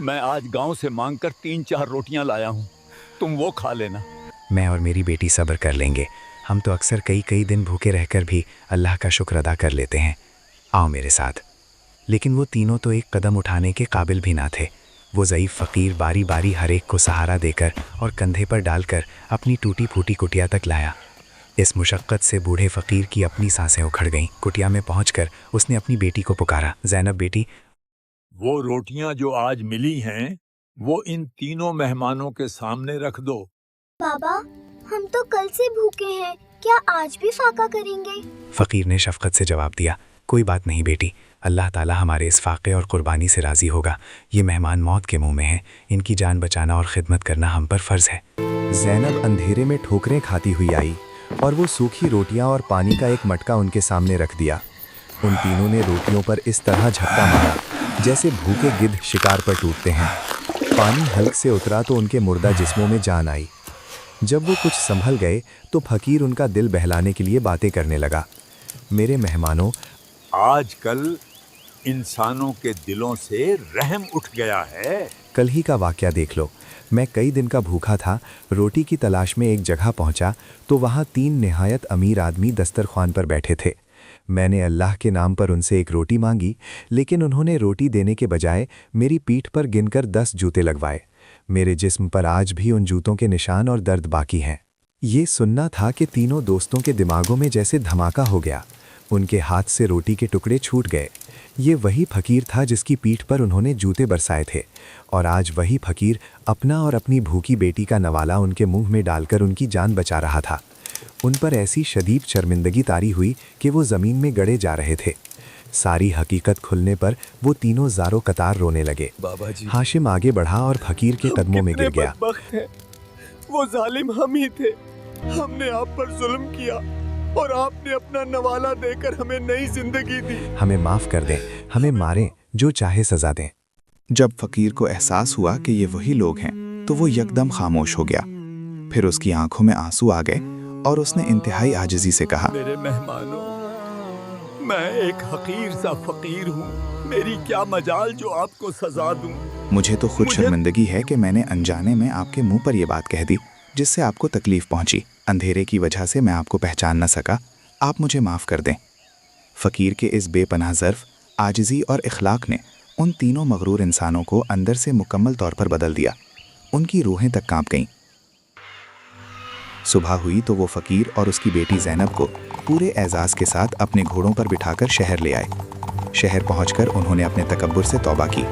मैं आज गांव से मांगकर 3-4 रोटियां लाया हूं, तुम वो खा लेना। मैं और मेरी बेटी सब्र कर लेंगे। हम तो अक्सर कई कई दिन भूखे रहकर भी अल्लाह का शुक्र अदा कर लेते हैं। आओ मेरे साथ। लेकिन वो तीनों तो एक कदम उठाने के काबिल भी ना थे। वो ज़ईफ़ फ़कीर बारी बारी हर एक को सहारा देकर और कंधे पर डालकर अपनी टूटी फूटी कुटिया तक लाया। इस मुशक्क़त से बूढ़े फ़कीर की अपनी सांसें उखड़ गईं। कुटिया में पहुंचकर उसने अपनी बेटी को पुकारा, ज़ैनब बेटी। वो रोटियां जो आज मिली हैं, वो इन तीनों मेहमानों के सामने रख दो। बाबा, हम तो कल से भूखे हैं, क्या आज भी फाका करेंगे? फ़कीर ने शफ़क़त से जवाब दिया, कोई बात नहीं बेटी, अल्लाह ताला हमारे इस फाक़े और क़ुरबानी से राज़ी होगा। ये मेहमान मौत के मुंह में हैं, इनकी जान बचाना और ख़िदमत करना हम पर फ़र्ज़ है। ज़ैनब अंधेरे में ठोकरें खाती हुई आई और वो सूखी रोटियां और पानी का एक मटका उनके सामने रख दिया। उन तीनों ने रोटियों पर इस तरह झपटा मारा जैसे भूखे गिद्ध शिकार पर टूटते हैं। पानी हल्क से उतरा तो उनके मुर्दा जिस्मों में जान आई। जब वो कुछ संभल गए तो फ़कीर उनका दिल बहलाने के लिए बातें करने लगा। मेरे मेहमानों, आजकल इंसानों के दिलों से रहम उठ गया है। कल ही का वाक़या देख लो। मैं कई दिन का भूखा था, रोटी की तलाश में एक जगह पहुंचा तो वहां 3 निहायत अमीर आदमी दस्तरख्वान पर बैठे थे। मैंने अल्लाह के नाम पर उनसे एक रोटी मांगी, लेकिन उन्होंने रोटी देने के बजाय मेरी पीठ पर गिनकर 10 जूते लगवाए। मेरे जिस्म पर आज भी उन जूतों के निशान और दर्द बाकी हैं। ये सुनना था कि तीनों दोस्तों के दिमागों में जैसे धमाका हो गया। उनके हाथ से रोटी के टुकड़े छूट गए। ये वही फ़कीर था जिसकी पीठ पर उन्होंने जूते बरसाए थे, और आज वही फ़कीर अपना और अपनी भूखी बेटी का नवाला उनके मुंह में डालकर उनकी जान बचा रहा था। उन पर ऐसी शदीद शर्मिंदगी तारी हुई कि वो ज़मीन में गड़े जा रहे थे। सारी हकीकत खुलने पर वो तीनों ज़ारो कतार रोने लगे। बाबा जी, हाशिम आगे बढ़ा और फ़कीर के कदमों में गिर गया। बदबख्त हैं। वो जालिम हम ही थे। हमने आप पर जुल्म किया और आपने अपना नवाला देकर हमें नई जिंदगी दी। हमें माफ़ कर दें, हमें मारें, जो चाहे सज़ा दें। जब फ़कीर को एहसास हुआ कि ये वही लोग हैं तो वो यकदम खामोश हो गया। फिर उसकी आंखों में आंसू आ गए और उसने इंतहाई आजिज़ी से कहा, मेरे मेहमानों, मैं एक हकीर सा फ़कीर हूँ। मेरी क्या मजाल जो आपको सज़ा दूँ। मुझे तो खुद शर्मिंदगी है कि मैंने अनजाने में आपके मुंह पर यह बात कह दी जिससे आपको तकलीफ़ पहुंची। अंधेरे की वजह से मैं आपको पहचान न सका, आप मुझे माफ़ कर दें। फ़कीर के इस बेपनाह ज़र्फ़, आजिज़ी और इखलाक ने उन तीनों मगरूर इंसानों को अंदर से मुकम्मल तौर पर बदल दिया। उनकी रूहें तक कांप गईं। सुबह हुई तो वो फ़कीर और उसकी बेटी ज़ैनब को पूरे एजाज़ के साथ अपने घोड़ों पर बिठाकर शहर ले आए। शहर पहुंचकर उन्होंने अपने तकब्बुर से तौबा की।